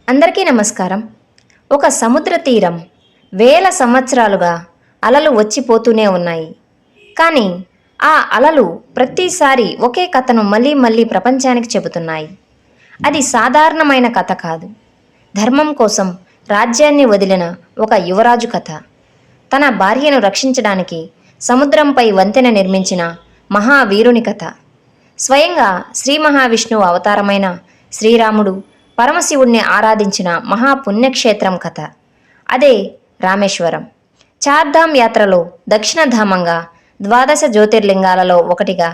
అందరికీ నమస్కారం. ఒక సముద్ర తీరం వేల సంవత్సరాలుగా అలలు వచ్చిపోతూనే ఉన్నాయి. కానీ ఆ అలలు ప్రతిసారి ఒకే కథను మళ్ళీ మళ్ళీ ప్రపంచానికి చెబుతున్నాయి. అది సాధారణమైన కథ కాదు. ధర్మం కోసం రాజ్యాన్ని వదిలిన ఒక యువరాజు కథ. తన భార్యను రక్షించడానికి సముద్రంపై వంతెన నిర్మించిన మహావీరుని కథ. స్వయంగా శ్రీ మహావిష్ణువు అవతారమైన శ్రీరాముడు పరమశివుణ్ణి ఆరాధించిన మహాపుణ్యక్షేత్రం కథ. అదే రామేశ్వరం. చార్ధామ్ యాత్రలో దక్షిణధామంగా 12 జ్యోతిర్లింగాలలో ఒకటిగా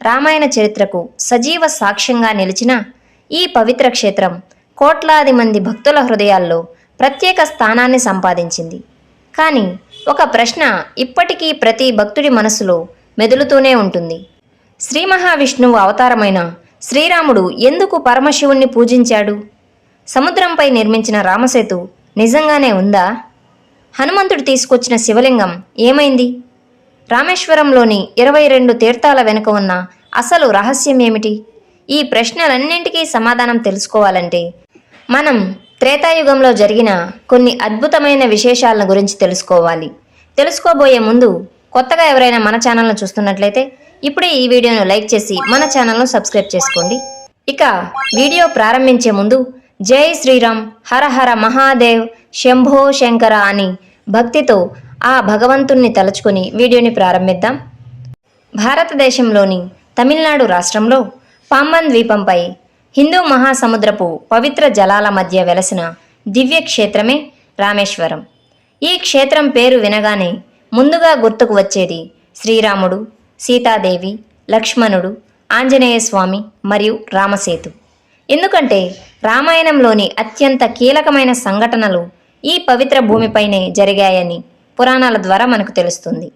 రామాయణ చరిత్రకు సజీవ సాక్ష్యంగా నిలిచిన ఈ పవిత్ర క్షేత్రం కోట్లాది మంది భక్తుల హృదయాల్లో ప్రత్యేక స్థానాన్ని సంపాదించింది. కానీ ఒక ప్రశ్న ఇప్పటికీ ప్రతి భక్తుడి మనసులో మెదులుతూనే ఉంటుంది. శ్రీ మహావిష్ణువు అవతారమైన శ్రీరాముడు ఎందుకు పరమశివుణ్ణి పూజించాడు? సముద్రంపై నిర్మించిన రామసేతు నిజంగానే ఉందా? హనుమంతుడు తీసుకొచ్చిన శివలింగం ఏమైంది? రామేశ్వరంలోని 22 తీర్థాల వెనుక ఉన్న అసలు రహస్యం ఏమిటి? ఈ ప్రశ్నలన్నింటికీ సమాధానం తెలుసుకోవాలంటే మనం త్రేతాయుగంలో జరిగిన కొన్ని అద్భుతమైన విశేషాలను గురించి తెలుసుకోవాలి. తెలుసుకోబోయే ముందు కొత్తగా ఎవరైనా మన ఛానల్ను చూస్తున్నట్లయితే ఇప్పుడే ఈ వీడియోను లైక్ చేసి మన ఛానల్ను సబ్స్క్రైబ్ చేసుకోండి. ఇక వీడియో ప్రారంభించే ముందు జై శ్రీరామ్, హర హర మహాదేవ్, శంభో శంకర అని భక్తితో ఆ భగవంతుణ్ణి తలుచుకుని వీడియోని ప్రారంభిద్దాం. భారతదేశంలోని తమిళనాడు రాష్ట్రంలో పాంబన్ ద్వీపంపై హిందూ మహాసముద్రపు పవిత్ర జలాల మధ్య వెలసిన దివ్య క్షేత్రమే రామేశ్వరం. ఈ క్షేత్రం పేరు వినగానే ముందుగా గుర్తుకు వచ్చేది శ్రీరాముడు, సీతాదేవి, లక్ష్మణుడు, ఆంజనేయ స్వామి మరియు రామసేతు. ఎందుకంటే రామాయణంలోని అత్యంత కీలకమైన సంఘటనలు ఈ పవిత్ర భూమిపైనే జరిగాయని పురాణాల ద్వారా మనకు తెలుస్తుంది.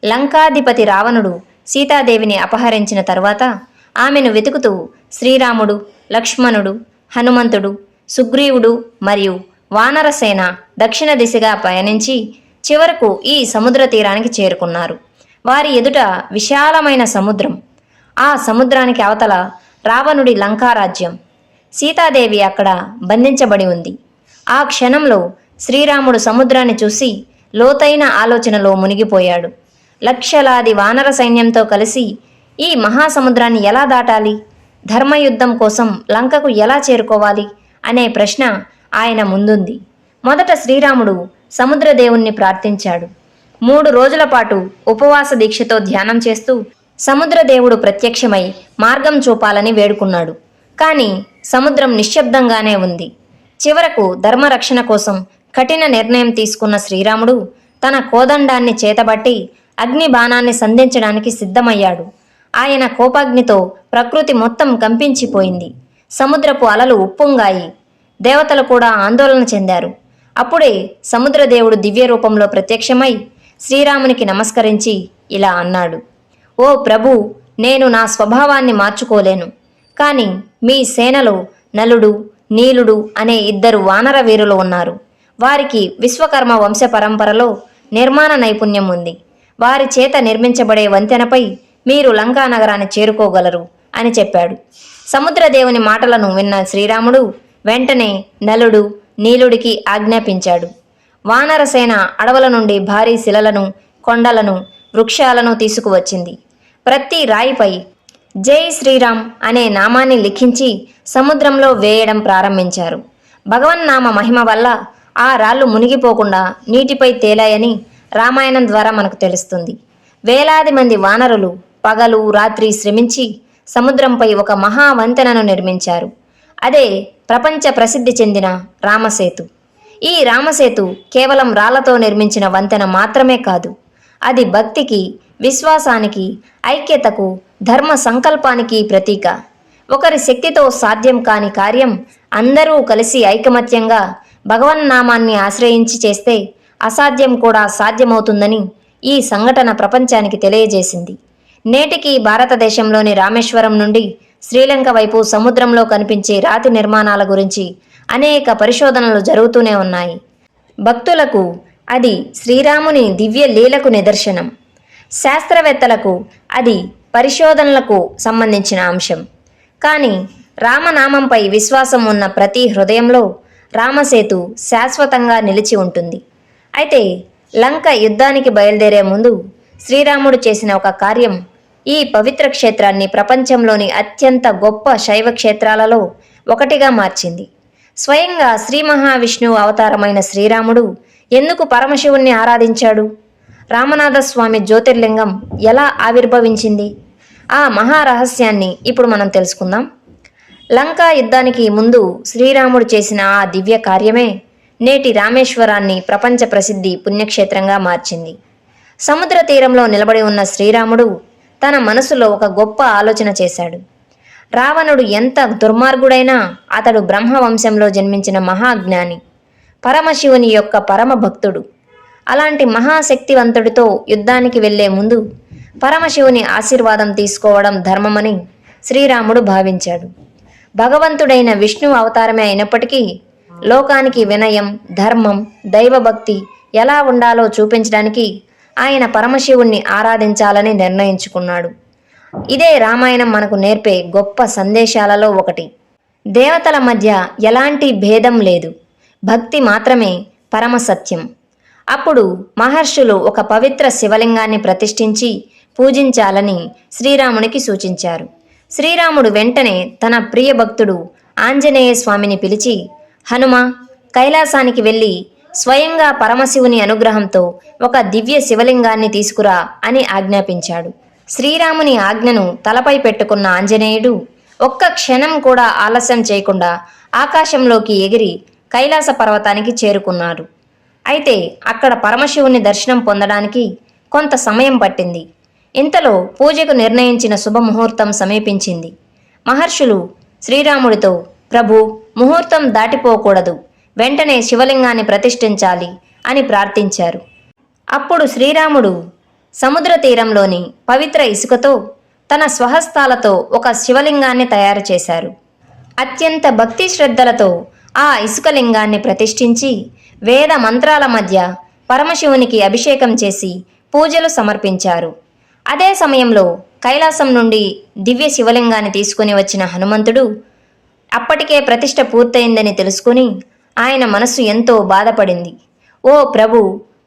లంకాధిపతి రావణుడు సీతాదేవిని అపహరించిన తరువాత ఆమెను వెతుకుతూ శ్రీరాముడు, లక్ష్మణుడు, హనుమంతుడు, సుగ్రీవుడు మరియు వానరసేన దక్షిణ దిశగా పయనించి చివరకు ఈ సముద్ర తీరానికి చేరుకున్నారు. వారి ఎదుట విశాలమైన సముద్రం. ఆ సముద్రానికి అవతల రావణుడి లంకారాజ్యం. సీతాదేవి అక్కడ బంధించబడి ఉంది. ఆ క్షణంలో శ్రీరాముడు సముద్రాన్ని చూసి లోతైన ఆలోచనలో మునిగిపోయాడు. లక్షలాది వానర సైన్యంతో కలిసి ఈ మహాసముద్రాన్ని ఎలా దాటాలి? ధర్మయుద్ధం కోసం లంకకు ఎలా చేరుకోవాలి అనే ప్రశ్న ఆయన ముందుంది. మొదట శ్రీరాముడు సముద్రదేవుణ్ణి ప్రార్థించాడు. 3 రోజుల పాటు ఉపవాస దీక్షతో ధ్యానం చేస్తూ సముద్రదేవుడు ప్రత్యక్షమై మార్గం చూపాలని వేడుకున్నాడు. కానీ సముద్రం నిశ్శబ్దంగానే ఉంది. చివరకు ధర్మరక్షణ కోసం కఠిన నిర్ణయం తీసుకున్న శ్రీరాముడు తన కోదండాన్ని చేతబట్టి అగ్ని బాణాన్ని సంధించడానికి సిద్ధమయ్యాడు. ఆయన కోపాగ్నితో ప్రకృతి మొత్తం కంపించిపోయింది. సముద్రపు అలలు ఉప్పొంగాయి. దేవతలు కూడా ఆందోళన చెందారు. అప్పుడే సముద్రదేవుడు దివ్య రూపంలో ప్రత్యక్షమై శ్రీరామునికి నమస్కరించి ఇలా అన్నాడు: ఓ ప్రభు, నేను నా స్వభావాన్ని మార్చుకోలేను. కానీ మీ సేనలో నలుడు, నీలుడు అనే 2 వానర వీరులు ఉన్నారు. వారికి విశ్వకర్మ వంశ పరంపరలో నిర్మాణ నైపుణ్యం ఉంది. వారి చేత నిర్మించబడే వంతెనపై మీరు లంకా నగరాన్ని చేరుకోగలరు అని చెప్పాడు. సముద్రదేవుని మాటలను విన్న శ్రీరాముడు వెంటనే నలుడు, నీలుడికి ఆజ్ఞాపించాడు. వానరసేన అడవుల నుండి భారీ శిలలను, కొండలను, వృక్షాలను తీసుకువచ్చింది. ప్రతి రాయిపై జై శ్రీరామ్ అనే నామాన్ని లిఖించి సముద్రంలో వేయడం ప్రారంభించారు. భగవన్నామ మహిమ వల్ల ఆ రాళ్ళు మునిగిపోకుండా నీటిపై తేలాయని రామాయణం ద్వారా మనకు తెలుస్తుంది. వేలాది మంది వానరులు పగలు రాత్రి శ్రమించి సముద్రంపై ఒక మహావంతెనను నిర్మించారు. అదే ప్రపంచ ప్రసిద్ధి చెందిన రామసేతు. ఈ రామసేతు కేవలం రాళ్లతో నిర్మించిన వంతెన మాత్రమే కాదు. అది భక్తికి, విశ్వాసానికి, ఐక్యతకు, ధర్మ సంకల్పానికి ప్రతీక. ఒకరి శక్తితో సాధ్యం కాని కార్యం అందరూ కలిసి ఐకమత్యంగా భగవన్నామాన్ని ఆశ్రయించి చేస్తే అసాధ్యం కూడా సాధ్యమవుతుందని ఈ సంఘటన ప్రపంచానికి తెలియజేసింది. నేటికి భారతదేశంలోని రామేశ్వరం నుండి శ్రీలంక వైపు సముద్రంలో కనిపించే రాతి నిర్మాణాల గురించి అనేక పరిశోధనలు జరుగుతూనే ఉన్నాయి. భక్తులకు అది శ్రీరాముని దివ్య లీలకు నిదర్శనం. శాస్త్రవేత్తలకు అది పరిశోధనలకు సంబంధించిన అంశం. కానీ రామనామంపై విశ్వాసం ఉన్న ప్రతి హృదయంలో రామసేతు శాశ్వతంగా నిలిచి ఉంటుంది. అయితే లంక యుద్ధానికి బయలుదేరే ముందు శ్రీరాముడు చేసిన ఒక కార్యం ఈ పవిత్ర క్షేత్రాన్ని ప్రపంచంలోని అత్యంత గొప్ప శైవ క్షేత్రాలలో ఒకటిగా మార్చింది. స్వయంగా శ్రీ మహావిష్ణువు అవతారమైన శ్రీరాముడు ఎందుకు పరమశివుణ్ణి ఆరాధించాడు? రామనాథస్వామి జ్యోతిర్లింగం ఎలా ఆవిర్భవించింది? ఆ మహారహస్యాన్ని ఇప్పుడు మనం తెలుసుకుందాం. లంకా యుద్ధానికి ముందు శ్రీరాముడు చేసిన ఆ దివ్య కార్యమే నేటి రామేశ్వరాన్ని ప్రపంచ ప్రసిద్ధి పుణ్యక్షేత్రంగా మార్చింది. సముద్ర తీరంలో నిలబడి ఉన్న శ్రీరాముడు తన మనసులో ఒక గొప్ప ఆలోచన చేశాడు. రావణుడు ఎంత దుర్మార్గుడైనా అతడు బ్రహ్మవంశంలో జన్మించిన మహాజ్ఞాని, పరమశివుని యొక్క పరమ భక్తుడు. అలాంటి మహాశక్తివంతుడితో యుద్ధానికి వెళ్లే ముందు పరమశివుని ఆశీర్వాదం తీసుకోవడం ధర్మమని శ్రీరాముడు భావించాడు. భగవంతుడైన విష్ణు అవతారమే అయినప్పటికీ లోకానికి వినయం, ధర్మం, దైవభక్తి ఎలా ఉండాలో చూపించడానికి ఆయన పరమశివుణ్ణి ఆరాధించాలని నిర్ణయించుకున్నాడు. ఇదే రామాయణం మనకు నేర్పే గొప్ప సందేశాలలో ఒకటి. దేవతల మధ్య ఎలాంటి భేదం లేదు, భక్తి మాత్రమే పరమ సత్యం. అప్పుడు మహర్షులు ఒక పవిత్ర శివలింగాన్ని ప్రతిష్ఠించి పూజించాలని శ్రీరామునికి సూచించారు. శ్రీరాముడు వెంటనే తన ప్రియ భక్తుడు ఆంజనేయ స్వామిని పిలిచి, హనుమ, కైలాసానికి వెళ్ళి స్వయంగా పరమశివుని అనుగ్రహంతో ఒక దివ్య శివలింగాన్ని తీసుకురా అని ఆజ్ఞాపించాడు. శ్రీరాముని ఆజ్ఞను తలపై పెట్టుకున్న ఆంజనేయుడు ఒక్క క్షణం కూడా ఆలస్యం చేయకుండా ఆకాశంలోకి ఎగిరి కైలాస పర్వతానికి చేరుకున్నారు. అయితే అక్కడ పరమశివుని దర్శనం పొందడానికి కొంత సమయం పట్టింది. ఇంతలో పూజకు నిర్ణయించిన శుభముహూర్తం సమీపించింది. మహర్షులు శ్రీరాముడితో, ప్రభు, ముహూర్తం దాటిపోకూడదు, వెంటనే శివలింగాన్ని ప్రతిష్ఠించాలి అని ప్రార్థించారు. అప్పుడు శ్రీరాముడు సముద్ర తీరంలోని పవిత్ర ఇసుకతో తన స్వహస్తాలతో ఒక శివలింగాన్ని తయారు చేశారు. అత్యంత భక్తి శ్రద్ధలతో ఆ ఇసుకలింగాన్ని ప్రతిష్ఠించి వేద మంత్రాల మధ్య పరమశివునికి అభిషేకం చేసి పూజలు సమర్పించారు. అదే సమయంలో కైలాసం నుండి దివ్య శివలింగాన్ని తీసుకుని వచ్చిన హనుమంతుడు అప్పటికే ప్రతిష్ఠ పూర్తయిందని తెలుసుకుని ఆయన మనస్సు ఎంతో బాధపడింది. ఓ ప్రభు,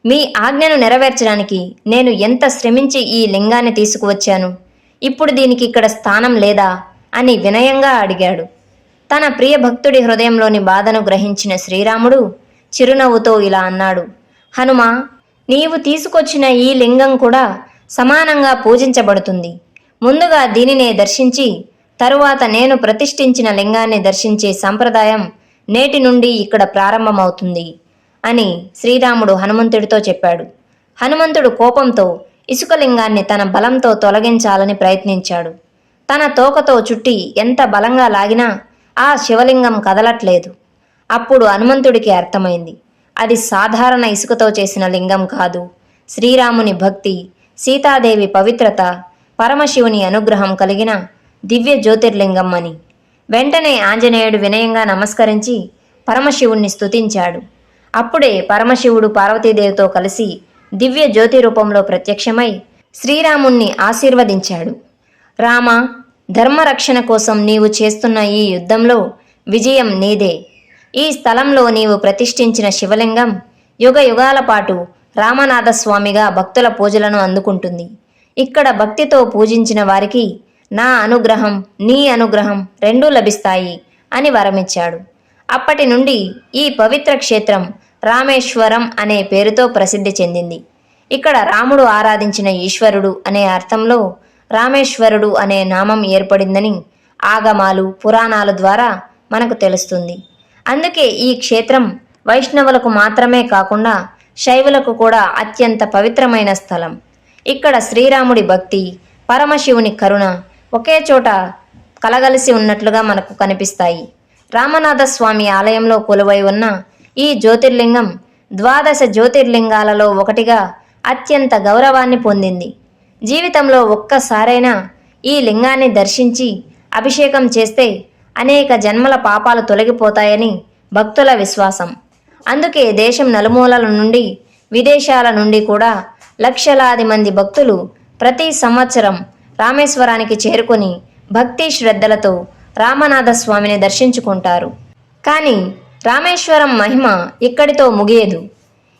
మీ ఆజ్ఞను నెరవేర్చడానికి నేను ఎంత శ్రమించి ఈ లింగాన్ని తీసుకువచ్చాను, ఇప్పుడు దీనికి ఇక్కడ స్థానం లేదా అని వినయంగా అడిగాడు. తన ప్రియ భక్తుడి హృదయంలోని బాధను గ్రహించిన శ్రీరాముడు చిరునవ్వుతో ఇలా అన్నాడు, హనుమా, నీవు తీసుకొచ్చిన ఈ లింగం కూడా సమానంగా పూజించబడుతుంది. ముందుగా దీనినే దర్శించి తరువాత నేను ప్రతిష్ఠించిన లింగాన్ని దర్శించే సంప్రదాయం నేటి నుండి ఇక్కడ ప్రారంభమవుతుంది అని శ్రీరాముడు హనుమంతుడితో చెప్పాడు. హనుమంతుడు కోపంతో ఇసుకలింగాన్ని తన బలంతో తొలగించాలని ప్రయత్నించాడు. తన తోకతో చుట్టి ఎంత బలంగా లాగినా ఆ శివలింగం కదలట్లేదు. అప్పుడు హనుమంతుడికి అర్థమైంది, అది సాధారణ ఇసుకతో చేసిన లింగం కాదు, శ్రీరాముని భక్తి, సీతాదేవి పవిత్రత, పరమశివుని అనుగ్రహం కలిగిన దివ్య జ్యోతిర్లింగం అని. వెంటనే ఆంజనేయుడు వినయంగా నమస్కరించి పరమశివుణ్ణి స్తుతించాడు. అప్పుడే పరమశివుడు పార్వతీదేవితో కలిసి దివ్య జ్యోతి రూపంలో ప్రత్యక్షమై శ్రీరాముణ్ణి ఆశీర్వదించాడు. రామ, ధర్మరక్షణ కోసం నీవు చేస్తున్న ఈ యుద్ధంలో విజయం నీదే. ఈ స్థలంలో నీవు ప్రతిష్ఠించిన శివలింగం యుగ యుగాల పాటు రామనాథస్వామిగా భక్తుల పూజలను అందుకుంటుంది. ఇక్కడ భక్తితో పూజించిన వారికి నా అనుగ్రహం, నీ అనుగ్రహం రెండూ లభిస్తాయి అని వరమిచ్చాడు. అప్పటి నుండి ఈ పవిత్ర క్షేత్రం రామేశ్వరం అనే పేరుతో ప్రసిద్ధి చెందింది. ఇక్కడ రాముడు ఆరాధించిన ఈశ్వరుడు అనే అర్థంలో రామేశ్వరుడు అనే నామం ఏర్పడిందని ఆగమాలు, పురాణాల ద్వారా మనకు తెలుస్తుంది. అందుకే ఈ క్షేత్రం వైష్ణవులకు మాత్రమే కాకుండా శైవులకు కూడా అత్యంత పవిత్రమైన స్థలం. ఇక్కడ శ్రీరాముడి భక్తి, పరమశివుని కరుణ ఒకే చోట కలగలిసి ఉన్నట్లుగా మనకు కనిపిస్తాయి. రామనాథస్వామి ఆలయంలో కొలువై ఉన్న ఈ జ్యోతిర్లింగం 12 జ్యోతిర్లింగాలలో ఒకటిగా అత్యంత గౌరవాన్ని పొందింది. జీవితంలో ఒక్కసారైనా ఈ లింగాన్ని దర్శించి అభిషేకం చేస్తే అనేక జన్మల పాపాలు తొలగిపోతాయని భక్తుల విశ్వాసం. అందుకే దేశం నలుమూలల నుండి, విదేశాల నుండి కూడా లక్షలాది మంది భక్తులు ప్రతి సంవత్సరం రామేశ్వరానికి చేరుకొని భక్తి శ్రద్ధలతో రామనాథస్వామిని దర్శించుకుంటారు. కానీ రామేశ్వరం మహిమ ఇక్కడితో ముగియదు.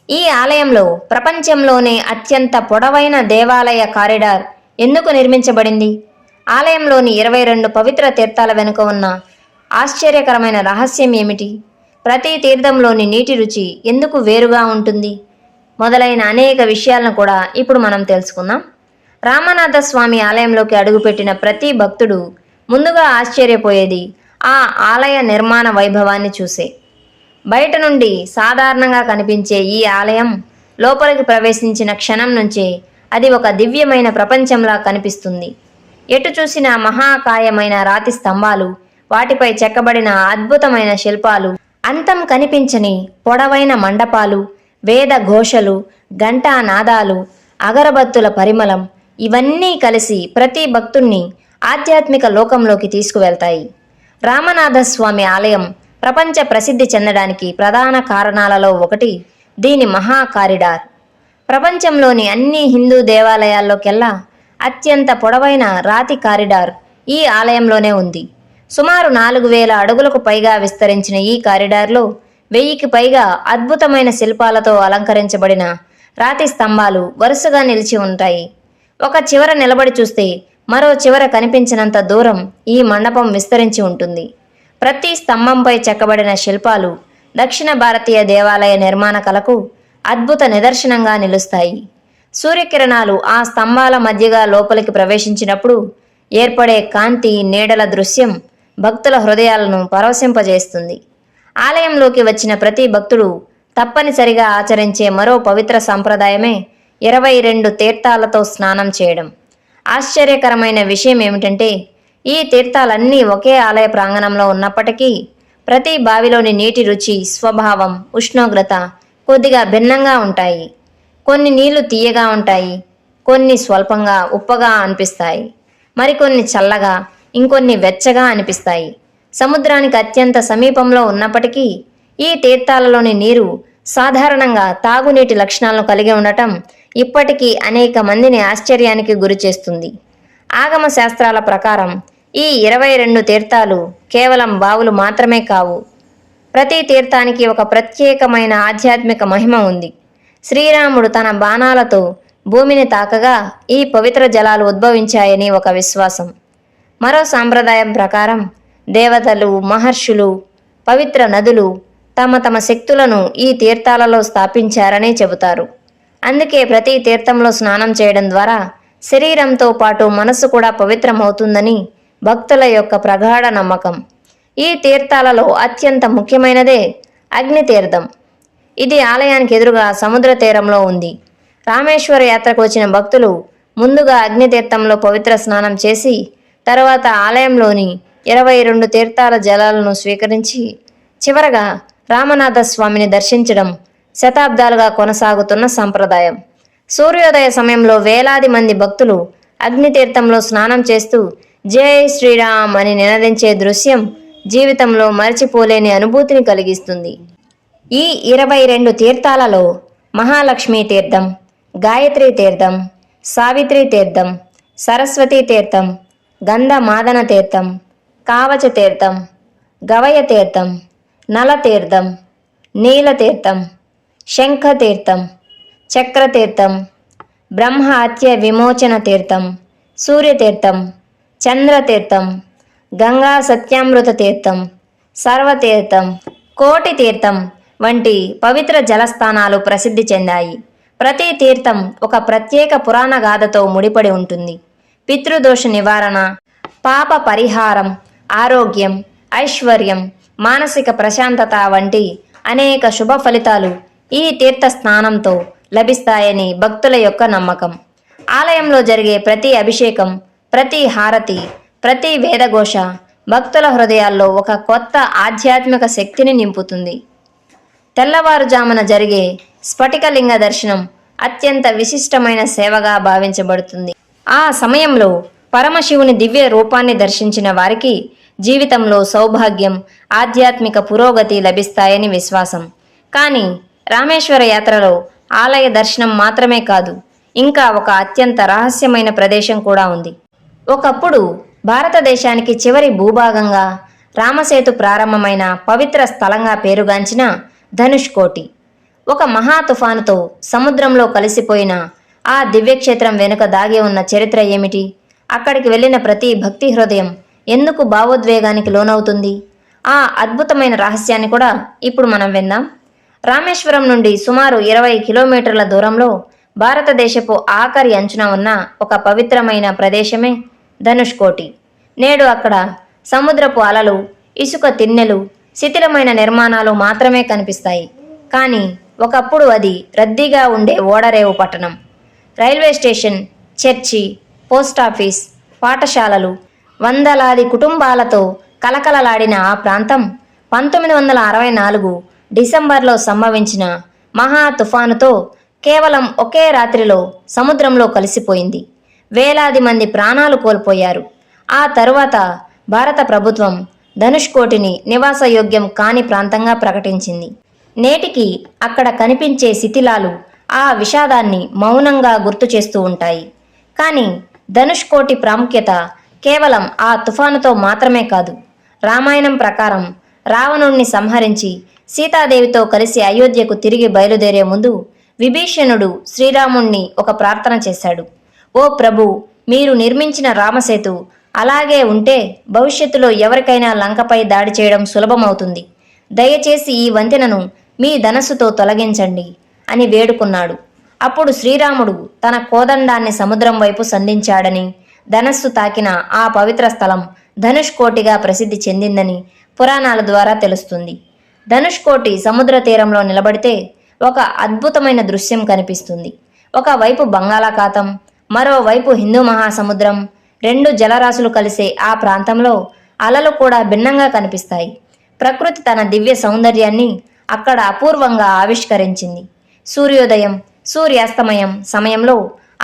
ఈ ఆలయంలో ప్రపంచంలోనే అత్యంత పొడవైన దేవాలయ కారిడార్ ఎందుకు నిర్మించబడింది? ఆలయంలోని 22 పవిత్ర తీర్థాల వెనుక ఉన్న ఆశ్చర్యకరమైన రహస్యం ఏమిటి? ప్రతి తీర్థంలోని నీటి రుచి ఎందుకు వేరుగా ఉంటుంది? మొదలైన అనేక విషయాలను కూడా ఇప్పుడు మనం తెలుసుకుందాం. రామనాథ స్వామి ఆలయంలోకి అడుగుపెట్టిన ప్రతి భక్తుడు ముందుగా ఆశ్చర్యపోయేది ఆ ఆలయ నిర్మాణ వైభవాన్ని చూసే. బయట నుండి సాధారణంగా కనిపించే ఈ ఆలయం లోపలికి ప్రవేశించిన క్షణం నుంచే అది ఒక దివ్యమైన ప్రపంచంలా కనిపిస్తుంది. ఎటు చూసిన మహాకాయమైన రాతి స్తంభాలు, వాటిపై చెక్కబడిన అద్భుతమైన శిల్పాలు, అంతం కనిపించని పొడవైన మండపాలు, వేద ఘోషలు, ఘంటా నాదాలు, అగరబత్తుల పరిమళం ఇవన్నీ కలిసి ప్రతి భక్తుణ్ణి ఆధ్యాత్మిక లోకంలోకి తీసుకువెళ్తాయి. రామనాథస్వామి ఆలయం ప్రపంచ ప్రసిద్ధి చెందడానికి ప్రధాన కారణాలలో ఒకటి దీని మహా కారిడార్. ప్రపంచంలోని అన్ని హిందూ దేవాలయాల్లోకెల్లా అత్యంత పొడవైన రాతి కారిడార్ ఈ ఆలయంలోనే ఉంది. సుమారు 4000 అడుగులకు పైగా విస్తరించిన ఈ కారిడార్లో 1000కి పైగా అద్భుతమైన శిల్పాలతో అలంకరించబడిన రాతి స్తంభాలు వరుసగా నిలిచి ఉంటాయి. ఒక చివర నిలబడి చూస్తే మరో చివర కనిపించినంత దూరం ఈ మండపం విస్తరించి ఉంటుంది. ప్రతి స్తంభంపై చెక్కబడిన శిల్పాలు దక్షిణ భారతీయ దేవాలయ నిర్మాణ కళకు అద్భుత నిదర్శనంగా నిలుస్తాయి. సూర్యకిరణాలు ఆ స్తంభాల మధ్యగా లోపలికి ప్రవేశించినప్పుడు ఏర్పడే కాంతి, నీడల దృశ్యం భక్తుల హృదయాలను పరవశింపజేస్తుంది. ఆలయంలోకి వచ్చిన ప్రతి భక్తుడు తప్పనిసరిగా ఆచరించే మరో పవిత్ర సంప్రదాయమే 22 తీర్థాలతో స్నానం చేయడం. ఆశ్చర్యకరమైన విషయం ఏమిటంటే ఈ తీర్థాలన్నీ ఒకే ఆలయ ప్రాంగణంలో ఉన్నప్పటికీ ప్రతి బావిలోని నీటి రుచి, స్వభావం, ఉష్ణోగ్రత కొద్దిగా భిన్నంగా ఉంటాయి. కొన్ని నీళ్లు తీయగా ఉంటాయి, కొన్ని స్వల్పంగా ఉప్పగా అనిపిస్తాయి, మరికొన్ని చల్లగా, ఇంకొన్ని వెచ్చగా అనిపిస్తాయి. సముద్రానికి అత్యంత సమీపంలో ఉన్నప్పటికీ ఈ తీర్థాలలోని నీరు సాధారణంగా తాగునీటి లక్షణాలను కలిగి ఉండటం ఇప్పటికీ అనేక మందిని ఆశ్చర్యానికి గురి చేస్తుంది. ఆగమ శాస్త్రాల ప్రకారం ఈ 22 తీర్థాలు కేవలం బావులు మాత్రమే కావు. ప్రతి తీర్థానికి ఒక ప్రత్యేకమైన ఆధ్యాత్మిక మహిమ ఉంది. శ్రీరాముడు తన బాణాలతో భూమిని తాకగా ఈ పవిత్ర జలాలు ఉద్భవించాయని ఒక విశ్వాసం. మరో సాంప్రదాయం ప్రకారం దేవతలు, మహర్షులు, పవిత్ర నదులు తమ తమ శక్తులను ఈ తీర్థాలలో స్థాపించారని చెబుతారు. అందుకే ప్రతి తీర్థంలో స్నానం చేయడం ద్వారా శరీరంతో పాటు మనసు కూడా పవిత్రమవుతుందని భక్తుల యొక్క ప్రగాఢ నమ్మకం. ఈ తీర్థాలలో అత్యంత ముఖ్యమైనదే అగ్ని తీర్థం. ఇది ఆలయానికి ఎదురుగా సముద్ర తీరంలో ఉంది. రామేశ్వర యాత్రకు వచ్చిన భక్తులు ముందుగా అగ్ని తీర్థంలో పవిత్ర స్నానం చేసి తర్వాత ఆలయంలోని 22 తీర్థాల జలాలను స్వీకరించి చివరగా రామనాథ స్వామిని దర్శించడం శతాబ్దాలుగా కొనసాగుతున్న సంప్రదాయం. సూర్యోదయ సమయంలో వేలాది మంది భక్తులు అగ్నితీర్థంలో స్నానం చేస్తూ జై శ్రీరామ్ అని నినదించే దృశ్యం జీవితంలో మరచిపోలేని అనుభూతిని కలిగిస్తుంది. ఈ 22 తీర్థాలలో మహాలక్ష్మీ తీర్థం, గాయత్రీ తీర్థం, సావిత్రి తీర్థం, సరస్వతీ తీర్థం, గంధమాదన తీర్థం, కావచ తీర్థం, గవయ తీర్థం, నల తీర్థం, నీలతీర్థం, శంఖతీర్థం, చక్రతీర్థం, బ్రహ్మ హత్య విమోచన తీర్థం, సూర్యతీర్థం, చంద్రతీర్థం, గంగా సత్యామృత తీర్థం, సర్వతీర్థం, కోటి తీర్థం వంటి పవిత్ర జలస్థానాలు ప్రసిద్ధి చెందాయి. ప్రతి తీర్థం ఒక ప్రత్యేక పురాణ గాథతో ముడిపడి ఉంటుంది. పితృదోష నివారణ, పాప పరిహారం, ఆరోగ్యం, ఐశ్వర్యం, మానసిక ప్రశాంతత వంటి అనేక శుభ ఫలితాలు ఈ తీర్థ స్నానంతో లభిస్తాయని భక్తుల యొక్క నమ్మకం. ఆలయంలో జరిగే ప్రతి అభిషేకం, ప్రతి హారతి, ప్రతి వేదఘోష భక్తుల హృదయాల్లో ఒక కొత్త ఆధ్యాత్మిక శక్తిని నింపుతుంది. తెల్లవారుజామున జరిగే స్ఫటికలింగ దర్శనం అత్యంత విశిష్టమైన సేవగా భావించబడుతుంది. ఆ సమయంలో పరమశివుని దివ్య రూపాన్ని దర్శించిన వారికి జీవితంలో సౌభాగ్యం, ఆధ్యాత్మిక పురోగతి లభిస్తాయని విశ్వాసం. కానీ రామేశ్వర యాత్రలో ఆలయ దర్శనం మాత్రమే కాదు, ఇంకా ఒక అత్యంత రహస్యమైన ప్రదేశం కూడా ఉంది. ఒకప్పుడు భారతదేశానికి చివరి భూభాగంగా రామసేతు ప్రారంభమైన పవిత్ర స్థలంగా పేరుగాంచిన ధనుష్కోటి. ఒక మహా తుఫానుతో సముద్రంలో కలిసిపోయిన ఆ దివ్యక్షేత్రం వెనుక దాగి ఉన్న చరిత్ర ఏమిటి? అక్కడికి వెళ్ళిన ప్రతి భక్తి హృదయం ఎందుకు భావోద్వేగానికి లోనవుతుంది? ఆ అద్భుతమైన రహస్యాన్ని కూడా ఇప్పుడు మనం విందాం. రామేశ్వరం నుండి సుమారు 20 కిలోమీటర్ల దూరంలో భారతదేశపు ఆఖరి అంచున ఉన్న ఒక పవిత్రమైన ప్రదేశమే ధనుష్కోటి. నేడు అక్కడ సముద్రపు అలలు, ఇసుక తిన్నెలు, శిథిలమైన నిర్మాణాలు మాత్రమే కనిపిస్తాయి. కానీ ఒకప్పుడు అది రద్దీగా ఉండే ఓడరేవు పట్టణం. రైల్వే స్టేషన్, చర్చి, పోస్టాఫీస్, పాఠశాలలు, వందలాది కుటుంబాలతో కలకలలాడిన ఆ ప్రాంతం 1964 డిసెంబర్లో సంభవించిన మహా తుఫానుతో కేవలం ఒకే రాత్రిలో సముద్రంలో కలిసిపోయింది. వేలాది మంది ప్రాణాలు కోల్పోయారు. ఆ తరువాత భారత ప్రభుత్వం ధనుష్కోటిని నివాసయోగ్యం కాని ప్రాంతంగా ప్రకటించింది. నేటికి అక్కడ కనిపించే శిథిలాలు ఆ విషాదాన్ని మౌనంగా గుర్తు చేస్తూ ఉంటాయి. కానీ ధనుష్కోటి ప్రాముఖ్యత కేవలం ఆ తుఫానుతో మాత్రమే కాదు. రామాయణం ప్రకారం రావణుణ్ణి సంహరించి సీతాదేవితో కలిసి అయోధ్యకు తిరిగి బయలుదేరే ముందు విభీషణుడు శ్రీరాముణ్ణి ఒక ప్రార్థన చేశాడు. ఓ ప్రభు, మీరు నిర్మించిన రామసేతు అలాగే ఉంటే భవిష్యత్తులో ఎవరికైనా లంకపై దాడి చేయడం సులభమవుతుంది. దయచేసి ఈ వంతెనను మీ ధనస్సుతో తొలగించండి అని వేడుకున్నాడు. అప్పుడు శ్రీరాముడు తన కోదండాన్ని సముద్రం వైపు సంధించాడని, ధనస్సు తాకిన ఆ పవిత్ర స్థలం ధనుష్కోటిగా ప్రసిద్ధి చెందిందని పురాణాల ద్వారా తెలుస్తుంది. ధనుష్కోటి సముద్ర తీరంలో నిలబడితే ఒక అద్భుతమైన దృశ్యం కనిపిస్తుంది. ఒకవైపు బంగాళాఖాతం, మరోవైపు హిందూ మహాసముద్రం. రెండు జలరాశులు కలిసే ఆ ప్రాంతంలో అలలు కూడా భిన్నంగా కనిపిస్తాయి. ప్రకృతి తన దివ్య సౌందర్యాన్ని అక్కడ అపూర్వంగా ఆవిష్కరించింది. సూర్యోదయం, సూర్యాస్తమయం సమయంలో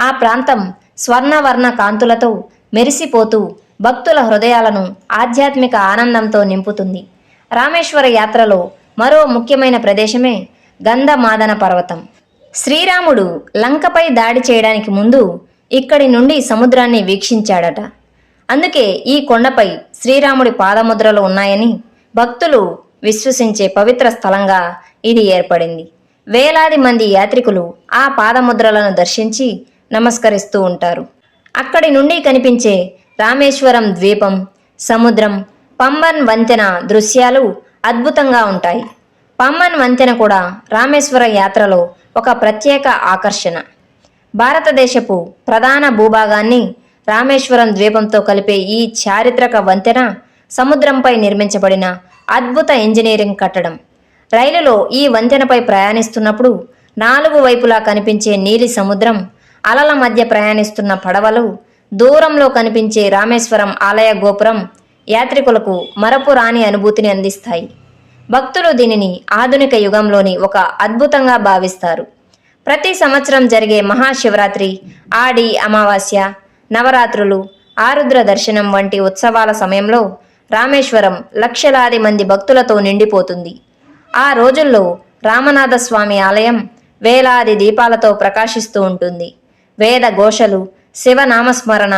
ఆ ప్రాంతం స్వర్ణవర్ణ కాంతులతో మెరిసిపోతూ భక్తుల హృదయాలను ఆధ్యాత్మిక ఆనందంతో నింపుతుంది. రామేశ్వర యాత్రలో మరో ముఖ్యమైన ప్రదేశమే గంధమాదన పర్వతం. శ్రీరాముడు లంకపై దాడి చేయడానికి ముందు ఇక్కడి నుండి సముద్రాన్ని వీక్షించాడట. అందుకే ఈ కొండపై శ్రీరాముడి పాదముద్రలు ఉన్నాయని భక్తులు విశ్వసించే పవిత్ర స్థలంగా ఇది ఏర్పడింది. వేలాది మంది యాత్రికులు ఆ పాదముద్రలను దర్శించి నమస్కరిస్తూ ఉంటారు. అక్కడి నుండి కనిపించే రామేశ్వరం ద్వీపం, సముద్రం, పంబన్ వంతెన దృశ్యాలు అద్భుతంగా ఉంటాయి. పంబన్ వంతెన కూడా రామేశ్వర యాత్రలో ఒక ప్రత్యేక ఆకర్షణ. భారతదేశపు ప్రధాన భూభాగాన్ని రామేశ్వరం ద్వీపంతో కలిపే ఈ చారిత్రక వంతెన సముద్రంపై నిర్మించబడిన అద్భుత ఇంజనీరింగ్ కట్టడం. రైలులో ఈ వంతెనపై ప్రయాణిస్తున్నప్పుడు 4 వైపులా కనిపించే నీలి సముద్రం, అలల మధ్య ప్రయాణిస్తున్న పడవలు, దూరంలో కనిపించే రామేశ్వరం ఆలయ గోపురం యాత్రికులకు మరపురాని అనుభూతిని అందిస్తాయి. భక్తులు దీనిని ఆధునిక యుగంలోని ఒక అద్భుతంగా భావిస్తారు. ప్రతి సంవత్సరం జరిగే మహాశివరాత్రి, ఆడి అమావాస్య, నవరాత్రులు, ఆరుద్ర దర్శనం వంటి ఉత్సవాల సమయంలో రామేశ్వరం లక్షలాది మంది భక్తులతో నిండిపోతుంది. ఆ రోజుల్లో రామనాథస్వామి ఆలయం వేలాది దీపాలతో ప్రకాశిస్తూ ఉంటుంది. వేద ఘోషలు, శివనామస్మరణ,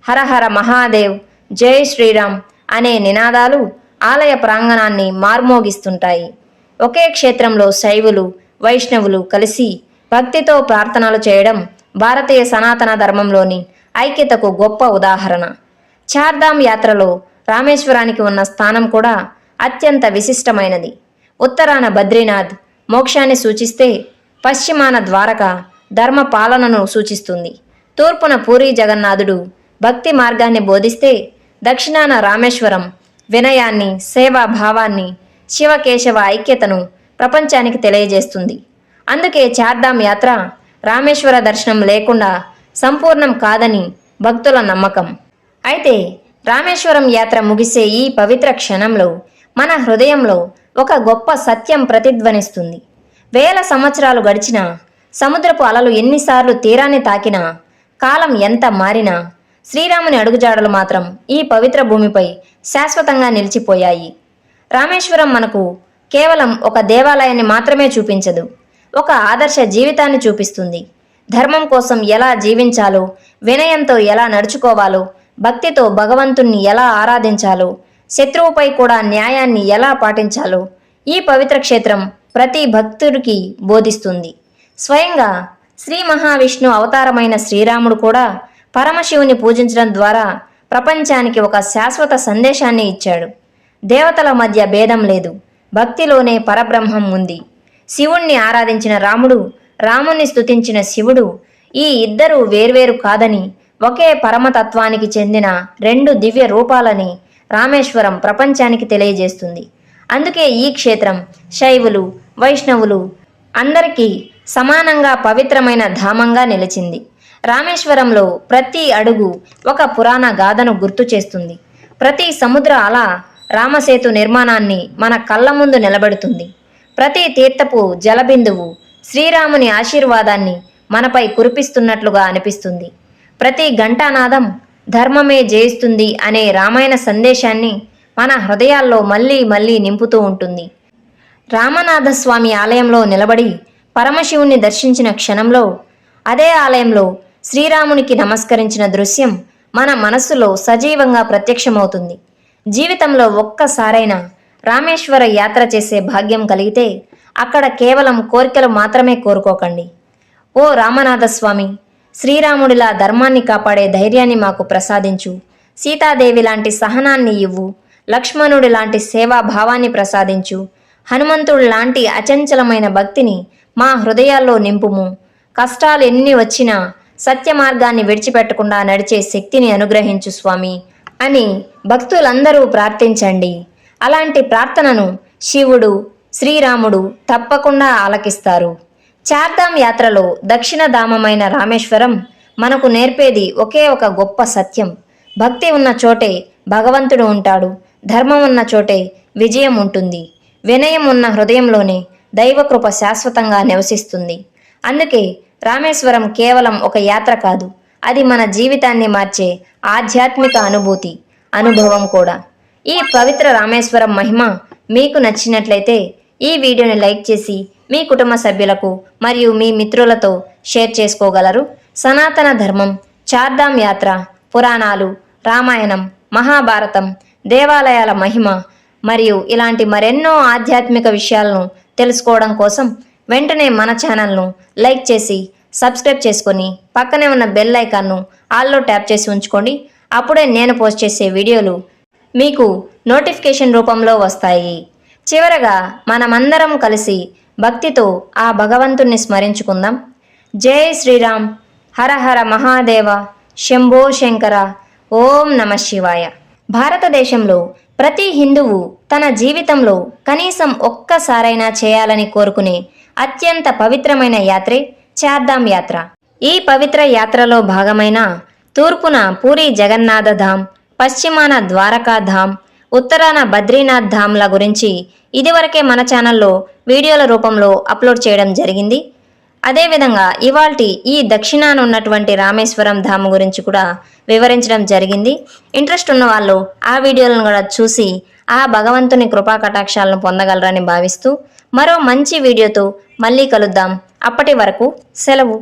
హరహర మహాదేవ్, జై శ్రీరామ్ అనే నినాదాలు ఆలయ ప్రాంగణాన్ని మార్మోగిస్తుంటాయి. ఒకే క్షేత్రంలో శైవులు, వైష్ణవులు కలిసి భక్తితో ప్రార్థనలు చేయడం భారతీయ సనాతన ధర్మంలోని ఐక్యతకు గొప్ప ఉదాహరణ. చార్ధామ్ యాత్రలో రామేశ్వరానికి ఉన్న స్థానం కూడా అత్యంత విశిష్టమైనది. ఉత్తరాన బద్రీనాథ్ మోక్షాన్ని సూచిస్తే, పశ్చిమాన ద్వారక ధర్మ పాలనను సూచిస్తుంది. తూర్పున పూరీ జగన్నాథుడు భక్తి మార్గాన్ని బోధిస్తే, దక్షిణాన రామేశ్వరం వినయాన్ని, సేవాభావాన్ని, శివకేశవ ఐక్యతను ప్రపంచానికి తెలియజేస్తుంది. అందుకే చార్ధామ్ యాత్ర రామేశ్వర దర్శనం లేకుండా సంపూర్ణం కాదని భక్తుల నమ్మకం. అయితే రామేశ్వరం యాత్ర ముగిసే ఈ పవిత్ర క్షణంలో మన హృదయంలో ఒక గొప్ప సత్యం ప్రతిధ్వనిస్తుంది. వేల సంవత్సరాలు గడిచినా, సముద్రపు అలలు ఎన్నిసార్లు తీరాన్ని తాకినా, కాలం ఎంత మారినా శ్రీరాముని అడుగుజాడలు మాత్రం ఈ పవిత్ర భూమిపై శాశ్వతంగా నిలిచిపోయాయి. రామేశ్వరం మనకు కేవలం ఒక దేవాలయాన్ని మాత్రమే చూపించదు, ఒక ఆదర్శ జీవితాన్ని చూపిస్తుంది. ధర్మం కోసం ఎలా జీవించాలో, వినయంతో ఎలా నడుచుకోవాలో, భక్తితో భగవంతుణ్ణి ఎలా ఆరాధించాలో, శత్రువుపై కూడా న్యాయాన్ని ఎలా పాటించాలో ఈ పవిత్ర క్షేత్రం ప్రతి భక్తుడికి బోధిస్తుంది. స్వయంగా శ్రీ మహావిష్ణు అవతారమైన శ్రీరాముడు కూడా పరమశివుని పూజించడం ద్వారా ప్రపంచానికి ఒక శాశ్వత సందేశాన్ని ఇచ్చాడు. దేవతల మధ్య భేదం లేదు, భక్తిలోనే పరబ్రహ్మం ఉంది. శివుణ్ణి ఆరాధించిన రాముడు, రాముణ్ణి స్తుతించిన శివుడు, ఈ ఇద్దరు వేర్వేరు కాదని, ఒకే పరమతత్వానికి చెందిన రెండు దివ్య రూపాలని రామేశ్వరం ప్రపంచానికి తెలియజేస్తుంది. అందుకే ఈ క్షేత్రం శైవులు, వైష్ణవులు అందరికీ సమానంగా పవిత్రమైన ధామంగా నిలిచింది. రామేశ్వరంలో ప్రతి అడుగు ఒక పురాణ గాథను గుర్తు చేస్తుంది. ప్రతి సముద్ర అల రామసేతు నిర్మాణాన్ని మన కళ్ళ ముందు నిలబెడుతుంది. ప్రతి తీర్థపు జలబిందువు శ్రీరాముని ఆశీర్వాదాన్ని మనపై కురిపిస్తున్నట్లుగా అనిపిస్తుంది. ప్రతి ఘంటానాదం ధర్మమే జయిస్తుంది అనే రామాయణ సందేశాన్ని మన హృదయాల్లో మళ్ళీ మళ్ళీ నింపుతూ ఉంటుంది. రామనాథస్వామి ఆలయంలో నిలబడి పరమశివుణ్ణి దర్శించిన క్షణంలో, అదే ఆలయంలో శ్రీరామునికి నమస్కరించిన దృశ్యం మన మనస్సులో సజీవంగా ప్రత్యక్షమవుతుంది. జీవితంలో ఒక్కసారైనా రామేశ్వర యాత్ర చేసే భాగ్యం కలిగితే అక్కడ కేవలం కోరికలు మాత్రమే కోరుకోకండి. ఓ రామనాథస్వామి, శ్రీరాముడిలా ధర్మాన్ని కాపాడే ధైర్యాన్ని మాకు ప్రసాదించు. సీతాదేవి లాంటి సహనాన్ని ఇవ్వు. లక్ష్మణుడి లాంటి సేవాభావాన్ని ప్రసాదించు. హనుమంతుడి లాంటి అచంచలమైన భక్తిని మా హృదయాల్లో నింపుము. కష్టాలు ఎన్ని వచ్చినా సత్య మార్గాన్ని విడిచిపెట్టకుండా నడిచే శక్తిని అనుగ్రహించు స్వామి అని భక్తులందరూ ప్రార్థించండి. అలాంటి ప్రార్థనను శివుడు, శ్రీరాముడు తప్పకుండా ఆలకిస్తారు. చార్ధామ్ యాత్రలో దక్షిణ ధామమైన రామేశ్వరం మనకు నేర్పేది ఒకే ఒక గొప్ప సత్యం. భక్తి ఉన్న చోటే భగవంతుడు ఉంటాడు. ధర్మం ఉన్న చోటే విజయం ఉంటుంది. వినయం ఉన్న హృదయంలోనే దైవకృప శాశ్వతంగా నివసిస్తుంది. అందుకే రామేశ్వరం కేవలం ఒక యాత్ర కాదు, అది మన జీవితాన్ని మార్చే ఆధ్యాత్మిక అనుభవం కూడా. ఈ పవిత్ర రామేశ్వరం మహిమ మీకు నచ్చినట్లయితే ఈ వీడియోని లైక్ చేసి మీ కుటుంబ సభ్యులకు మరియు మీ మిత్రులతో షేర్ చేసుకోగలరు. సనాతన ధర్మం, చార్ధామ్ యాత్ర, పురాణాలు, రామాయణం, మహాభారతం, దేవాలయాల మహిమ మరియు ఇలాంటి మరెన్నో ఆధ్యాత్మిక విషయాలను తెలుసుకోవడం కోసం వెంటనే మన ఛానల్ను లైక్ చేసి సబ్స్క్రైబ్ చేసుకొని పక్కనే ఉన్న బెల్ ఐకాన్ను ఆల్లో ట్యాప్ చేసి ఉంచుకోండి. అప్పుడే నేను పోస్ట్ చేసే వీడియోలు మీకు నోటిఫికేషన్ రూపంలో వస్తాయి. చివరగా మనమందరం కలిసి భక్తితో ఆ భగవంతుణ్ణి స్మరించుకుందాం. జై శ్రీరామ్, హర హర మహాదేవ, శంభో శంకర, ఓం నమ శివాయ. భారతదేశంలో ప్రతి హిందువు తన జీవితంలో కనీసం ఒక్కసారైనా చేయాలని కోరుకునే అత్యంత పవిత్రమైన యాత్రే చార్ధామ్ యాత్ర. ఈ పవిత్ర యాత్రలో భాగమైన తూర్పున పూరి జగన్నాథ ధామ్, పశ్చిమాన ద్వారకా ధామ్, ఉత్తరాన బద్రీనాథ్ ధామ్ల గురించి ఇదివరకే మన ఛానల్లో వీడియోల రూపంలో అప్లోడ్ చేయడం జరిగింది. అదేవిధంగా ఇవాల్టి ఈ దక్షిణాన ఉన్నటువంటి రామేశ్వరం ధామ్ గురించి కూడా వివరించడం జరిగింది. ఇంట్రెస్ట్ ఉన్న వాళ్ళు ఆ వీడియోలను కూడా చూసి ఆ భగవంతుని కృపా కటాక్షాలను పొందగలరని భావిస్తూ మరో మంచి వీడియోతో మళ్ళీ కలుద్దాం. అప్పటి వరకు సెలవు.